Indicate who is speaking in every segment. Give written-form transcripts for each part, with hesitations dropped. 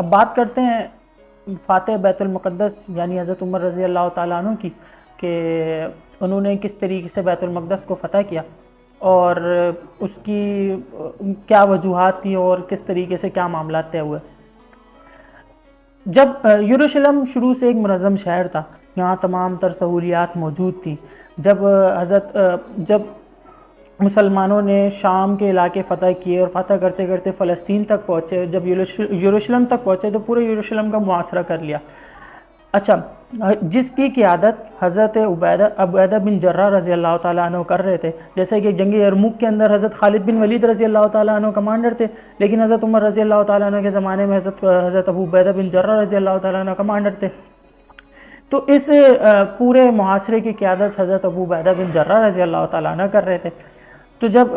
Speaker 1: اب بات کرتے ہیں فاتح بیت المقدس یعنی حضرت عمر رضی اللہ تعالیٰ عنہ کی، کہ انہوں نے کس طریقے سے بیت المقدس کو فتح کیا اور اس کی کیا وجوہات تھیں اور کس طریقے سے کیا معاملات طے ہوئے۔ جب یروشلم شروع سے ایک منظم شہر تھا، یہاں تمام تر سہولیات موجود تھیں۔ جب مسلمانوں نے شام کے علاقے فتح کیے اور فتح کرتے کرتے فلسطین تک پہنچے، جب یروشلم تک پہنچے تو پورے یروشلم کا محاصرہ کر لیا۔ اچھا، جس کی قیادت حضرت عبیدہ بن جراح رضی اللہ تعالیٰ عنہ کر رہے تھے، جیسے کہ جنگ یرموک کے اندر حضرت خالد بن ولید رضی اللہ تعالیٰ عنہ کمانڈر تھے، لیکن حضرت عمر رضی اللہ تعالیٰ عنہ کے زمانے میں حضرت ابو عبیدہ بن جراح رضی اللہ تعالیٰ عنہ کمانڈر تھے۔ تو اس پورے محاصرے کی قیادت حضرت ابو عبیدہ بن جراح رضی اللہ تعالیٰ عنہ کر رہے تھے۔ تو جب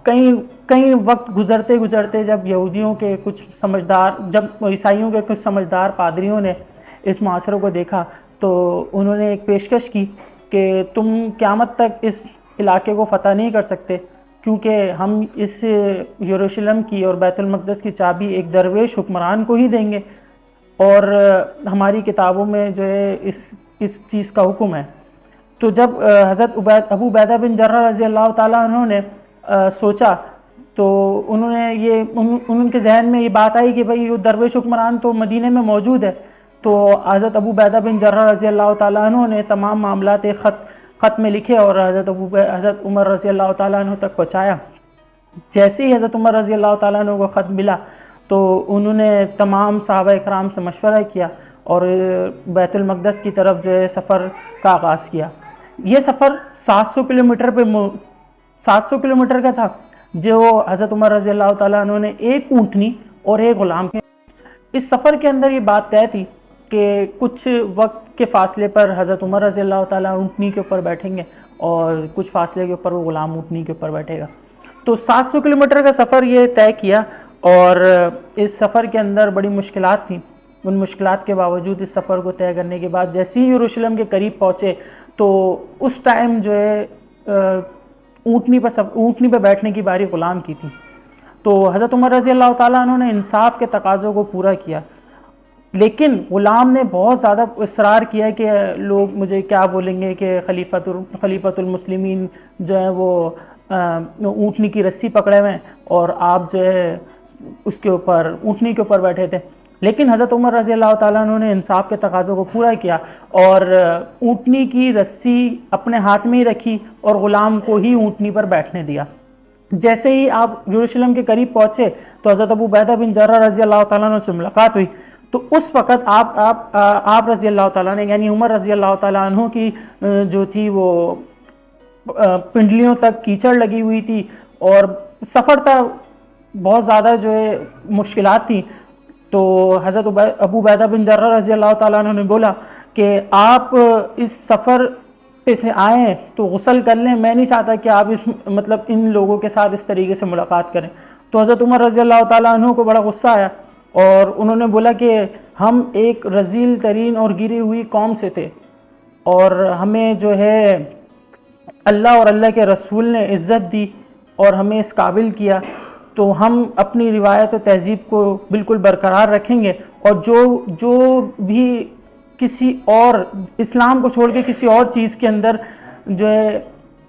Speaker 1: کئی وقت گزرتے جب یہودیوں کے کچھ عیسائیوں کے کچھ سمجھدار پادریوں نے اس محاصرے کو دیکھا تو انہوں نے ایک پیشکش کی کہ تم قیامت تک اس علاقے کو فتح نہیں کر سکتے، کیونکہ ہم اس یروشلم کی اور بیت المقدس کی چابی ایک درویش حکمران کو ہی دیں گے، اور ہماری کتابوں میں جو ہے اس چیز کا حکم ہے۔ تو جب حضرت ابو عبیدہ بن جراح رضی اللہ تعالیٰ عنہ نے سوچا تو ان کے ذہن میں یہ بات آئی کہ بھئی یہ درویش حکمران تو مدینے میں موجود ہے۔ تو حضرت ابو عبیدہ بن جراح رضی اللہ تعالیٰ عنہ نے تمام معاملات ایک خط میں لکھے اور حضرت عمر رضی اللہ تعالیٰ عنہ تک پہنچایا۔ جیسے ہی حضرت عمر رضی اللہ تعالیٰ عنہ کو خط ملا تو انہوں نے تمام صحابہ کرام سے مشورہ کیا اور بیت المقدس کی طرف جو ہے سفر کا آغاز کیا۔ یہ سفر 700 کلومیٹر کا تھا، جو حضرت عمر رضی اللہ تعالیٰ عنہ نے ایک اونٹنی اور ایک غلام کے اس سفر کے اندر یہ بات طے تھی کہ کچھ وقت کے فاصلے پر حضرت عمر رضی اللہ تعالیٰ اونٹنی کے اوپر بیٹھیں گے اور کچھ فاصلے کے اوپر وہ غلام اونٹنی کے اوپر بیٹھے گا۔ تو 700 کلومیٹر کا سفر یہ طے کیا، اور اس سفر کے اندر بڑی مشکلات تھیں۔ ان مشکلات کے باوجود اس سفر کو طے کرنے کے بعد جیسے ہی یروشلم کے قریب پہنچے تو اس ٹائم جو ہے اونٹنی پہ بیٹھنے کی باری غلام کی تھی۔ تو حضرت عمر رضی اللہ تعالیٰ عنہ نے انصاف کے تقاضوں کو پورا کیا، لیکن غلام نے بہت زیادہ اصرار کیا کہ لوگ مجھے کیا بولیں گے کہ خلیفۃ المسلمین جو ہے وہ اونٹنی کی رسی پکڑے ہوئے اور آپ جو ہے اس کے اوپر اونٹنی کے اوپر بیٹھے تھے۔ لیکن حضرت عمر رضی اللہ تعالیٰ عنہ نے انصاف کے تقاضوں کو پورا کیا اور اونٹنی کی رسی اپنے ہاتھ میں ہی رکھی اور غلام کو ہی اونٹنی پر بیٹھنے دیا۔ جیسے ہی آپ یروشلم کے قریب پہنچے تو حضرت ابو عبیدہ بن جراح رضی اللہ تعالیٰ عنہ سے ملاقات ہوئی۔ تو اس وقت آپ رضی اللہ تعالیٰ نے یعنی عمر رضی اللہ تعالیٰ عنہ کی جو تھی وہ پنڈلیوں تک کیچڑ لگی ہوئی تھی اور سفر تھا، بہت زیادہ جو ہے مشکلات تھیں۔ تو حضرت ابو عبیدہ بن جراح رضی اللہ تعالیٰ عنہ نے بولا کہ آپ اس سفر پہ سے آئیں تو غسل کر لیں، میں نہیں چاہتا کہ آپ ان لوگوں کے ساتھ اس طریقے سے ملاقات کریں۔ تو حضرت عمر رضی اللہ تعالیٰ عنہ کو بڑا غصہ آیا اور انہوں نے بولا کہ ہم ایک رذیل ترین اور گری ہوئی قوم سے تھے اور ہمیں جو ہے اللہ اور اللہ کے رسول نے عزت دی اور ہمیں اس قابل کیا، تو ہم اپنی روایت و تہذیب کو بالکل برقرار رکھیں گے، اور جو بھی کسی اور اسلام کو چھوڑ کے کسی اور چیز کے اندر جو ہے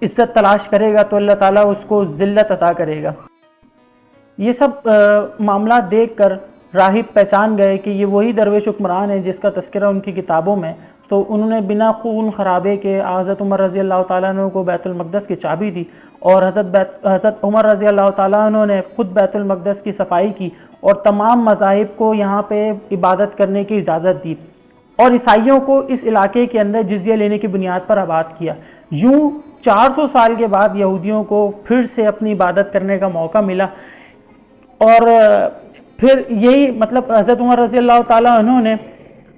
Speaker 1: عزت تلاش کرے گا تو اللہ تعالیٰ اس کو ذلت عطا کرے گا۔ یہ سب معاملات دیکھ کر راہب پہچان گئے کہ یہ وہی درویش حکمران ہے جس کا تذکرہ ان کی کتابوں میں، تو انہوں نے بنا خون خرابے کے حضرت عمر رضی اللہ تعالیٰ عنہ کو بیت المقدس کی چابی دی، اور حضرت عمر رضی اللہ تعالیٰ عنہ نے خود بیت المقدس کی صفائی کی اور تمام مذاہب کو یہاں پہ عبادت کرنے کی اجازت دی، اور عیسائیوں کو اس علاقے کے اندر جزیہ لینے کی بنیاد پر آباد کیا۔ یوں 400 سال کے بعد یہودیوں کو پھر سے اپنی عبادت کرنے کا موقع ملا، اور پھر یہی حضرت عمر رضی اللہ تعالیٰ عنہ نے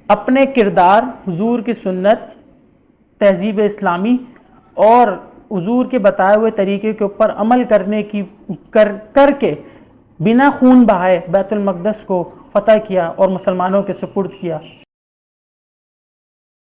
Speaker 1: اپنے کردار، حضور کی سنت، تہذیب اسلامی اور حضور کے بتائے ہوئے طریقے کے اوپر عمل کر کے بنا خون بہائے بیت المقدس کو فتح کیا اور مسلمانوں کے سپرد کیا۔